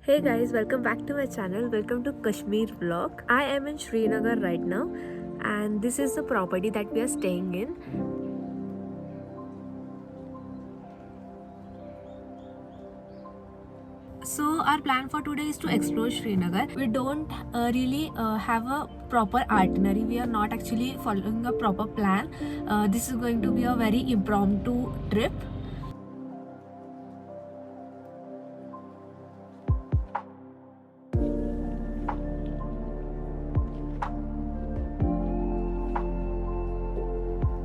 Hey guys, welcome back to my channel. Welcome to Kashmir vlog. I am in Srinagar right now and this is the property that we are staying in. So our plan for today is to explore Srinagar. We don't really have a proper itinerary. We are not actually following a proper plan. This is going to be a very impromptu trip.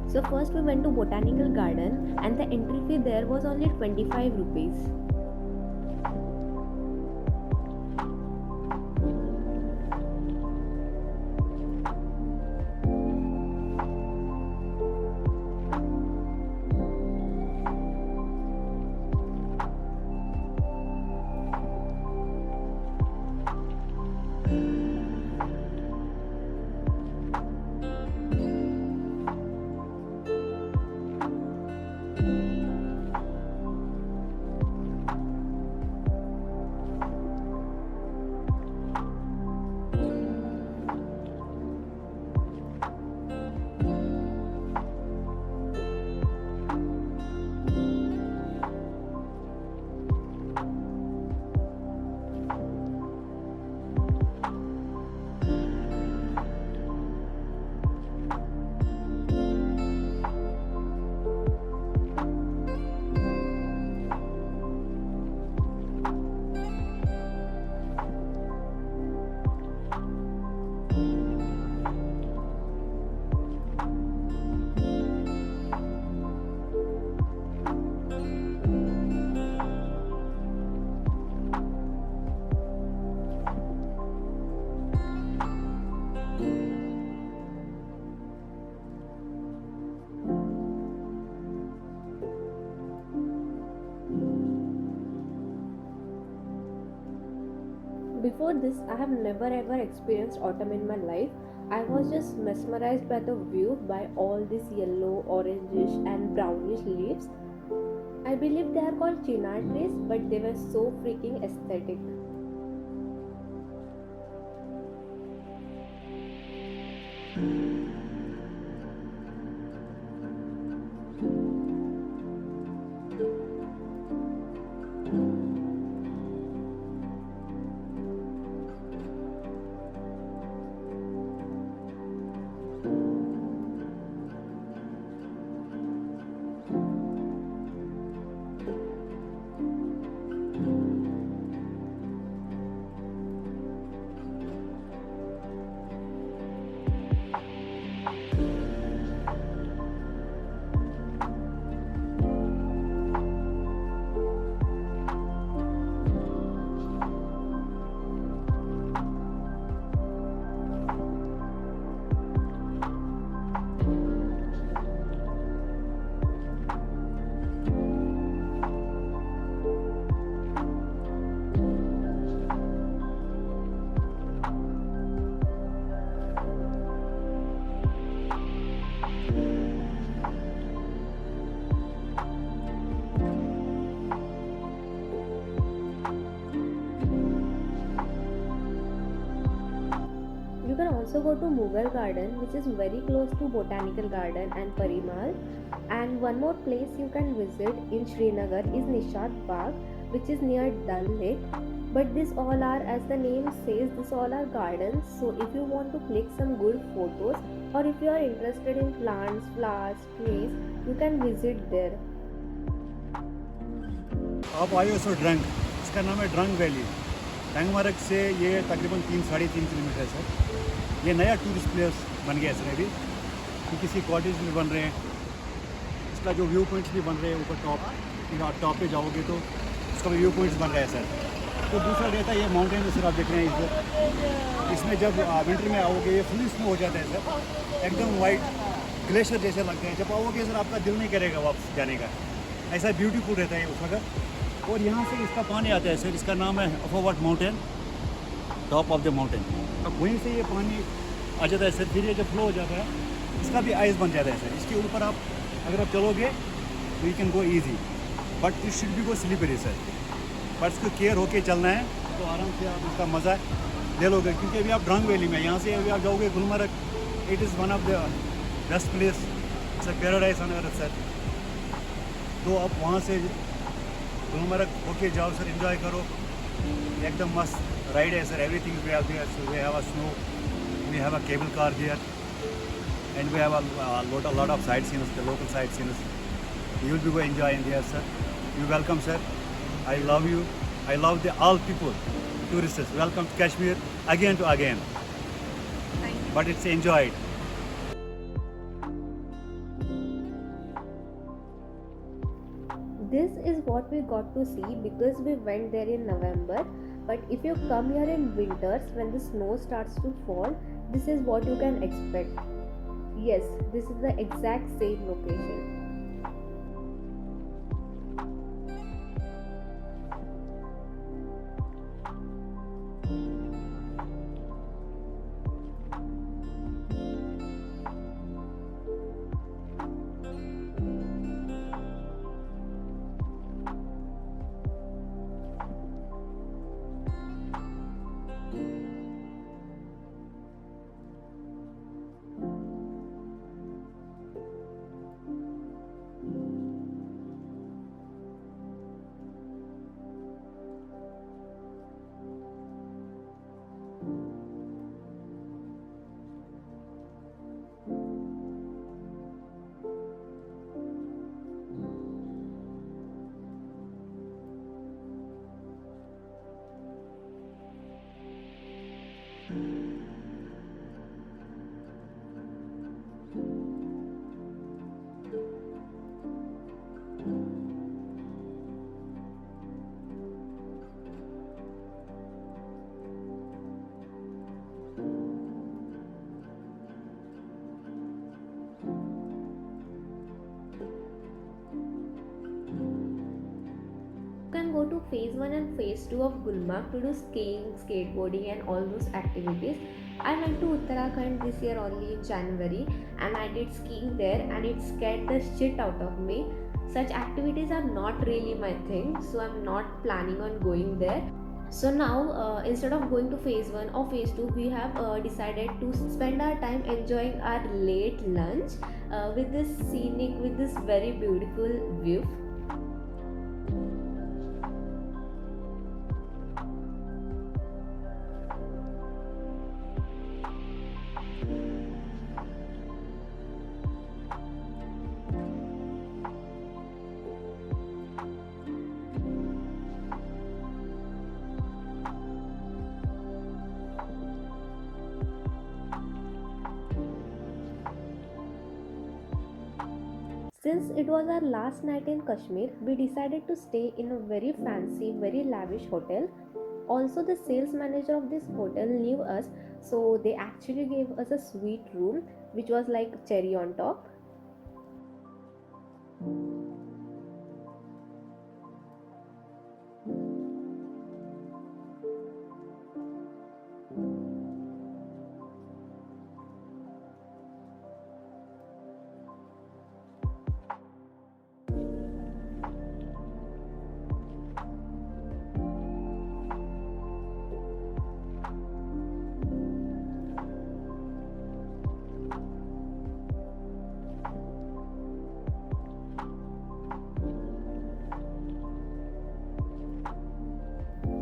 So first we went to Botanical Garden and the entry fee there was only 25 rupees. Before this, I have never ever experienced autumn in my life. I was just mesmerized by the view, by all these yellow, orangish, and brownish leaves. I believe they are called chinar trees, but they were so freaking aesthetic. You can also go to Mughal Garden, which is very close to Botanical Garden and Parimal. And one more place you can visit in Srinagar is Nishat Bagh, which is near Dal Lake. But these all are, as the name says, these all are gardens. So if you want to click some good photos, or if you are interested in plants, flowers, trees, you can visit there. आप आए हो सो drunk, इसका नाम है drunk valley. टंगमार्ग से ये तकरीबन 3-3.5 kilometre है सर। ये नया टूरिस्ट प्लेस बन गया है सर अभी, कि किसी कॉटेज भी बन रहे हैं, इसका जो व्यू पॉइंट्स भी बन रहे हैं ऊपर टॉप पे जाओगे तो इसका भी व्यू पॉइंट्स बन रहा है सर। तो दूसरा रहता है ये माउंटेन में सर, आप देख रहे हैं इधर, इसमें जब विंटर में आओगे ये फुल स्नो हो जाता है सर, एकदम वाइट ग्लेशियर जैसे लगते हैं। जब आओगे सर आपका दिल नहीं करेगा वापस जाने का, ऐसा ब्यूटीफुल रहता है उस वक्त। और यहाँ से इसका पानी आता है सर, इसका नाम है अफोवट mountain, top of the mountain. अब वहीं से ये पानी आ जाता है सर, फिर ये जब फ्लो हो जाता है इसका भी आइस बन जाता है सर। इसके ऊपर आप अगर आप चलोगे तो you can go easy, but it should be go slippery sir, but इसको केयर होके चलना है। तो आराम से आप इसका मज़ा ले लोगे, क्योंकि अभी आप ड्रंग वैली में, यहाँ से अभी आप जाओगे Gulmarg, it is one of the best place, it's a paradise on earth sir. तो आप वहाँ से गुलमर्ग होके जाओ सर, एंजॉय करो, एकदम मस्त राइड है sir, everything we have a snow, we have a cable car there, and we have a lot of sightseers, the local sightseers. You will be go enjoy in there, sir. You welcome, sir. I love you. I love the all people, tourists. Welcome to Kashmir again to again. Thank you. But it's enjoyed. This is what we got to see because we went there in November. But if you come here in winters when the snow starts to fall, this is what you can expect. Yes, this is the exact same location. You can go to phase 1 and phase 2 of Gulmarg to do skiing, skateboarding and all those activities. I went to Uttarakhand this year only in January and I did skiing there and it scared the shit out of me. Such activities are not really my thing, so I'm not planning on going there. So now instead of going to phase 1 or phase 2, we have decided to spend our time enjoying our late lunch with this scenic, with this very beautiful view. Since it was our last night in Kashmir, we decided to stay in a very fancy, very lavish hotel. Also, the sales manager of this hotel knew us, so they actually gave us a suite room, which was like cherry on top.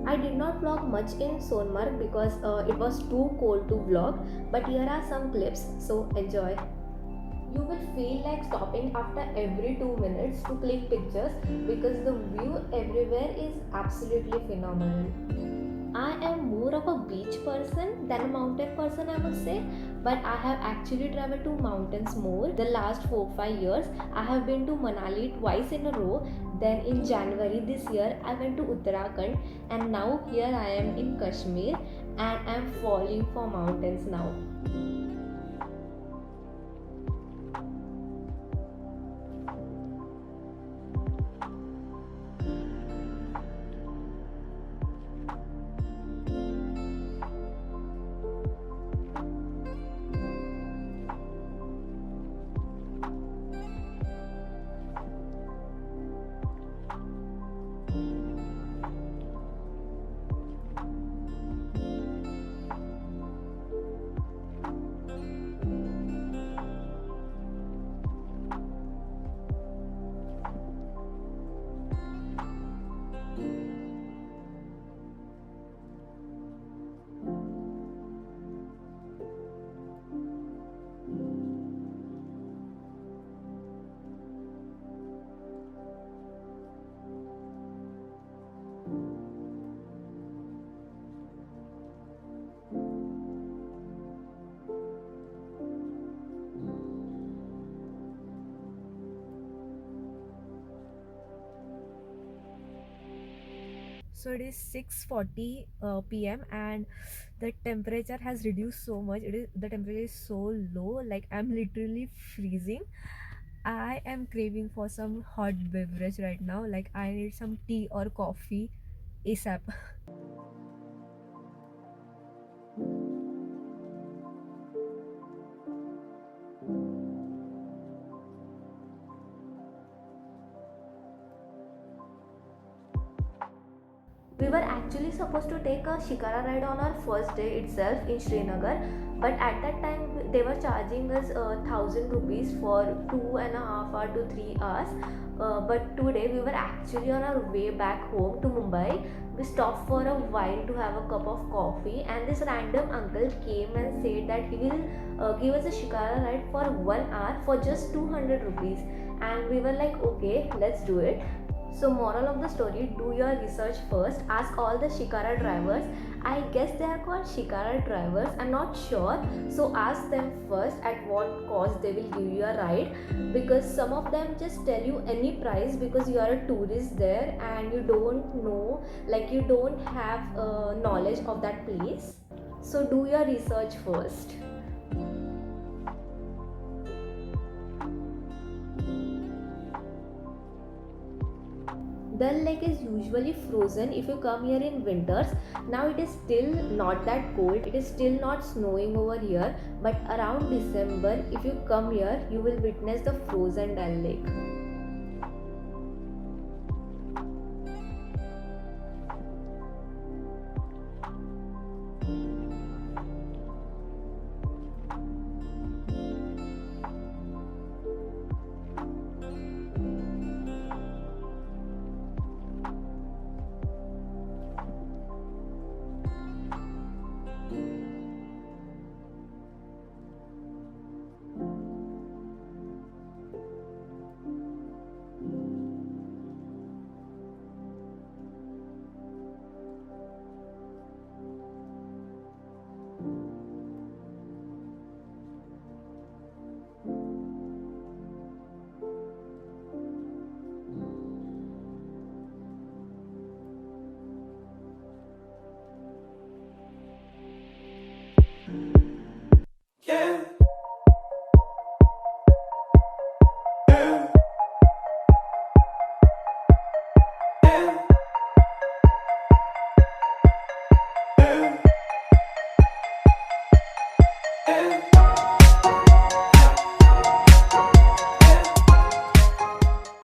I did not vlog much in Sonmarg because it was too cold to vlog, but here are some clips, so enjoy. You will feel like stopping after every 2 minutes to click pictures because the view everywhere is absolutely phenomenal. I am more of a beach person than a mountain person, I would say, but I have actually traveled to mountains more. The last 4-5 years, I have been to Manali twice in a row. Then in January this year, I went to Uttarakhand, and now here I am in Kashmir and I am falling for mountains now. So it is 6:40 p.m. and the temperature has reduced so much. The temperature is so low, like I'm literally freezing. I am craving for some hot beverage right now. Like I need some tea or coffee ASAP. We were actually supposed to take a shikara ride on our first day itself in Srinagar, but at that time they were charging us 1,000 rupees for 2.5 hours to 3 hours. But today we were actually on our way back home to Mumbai. We stopped for a while to have a cup of coffee, and this random uncle came and said that he will give us a shikara ride for 1 hour for just 200 rupees. And we were like, okay, let's do it. So moral of the story, do your research first. Ask all the Shikara drivers. I guess they are called Shikara drivers. I'm not sure. So ask them first at what cost they will give you a ride, because some of them just tell you any price because you are a tourist there and you don't know, like you don't have knowledge of that place. So do your research first. Dal Lake is usually frozen if you come here in winters. Now it is still not that cold. It is still not snowing over here. But around December, if you come here, you will witness the frozen Dal Lake.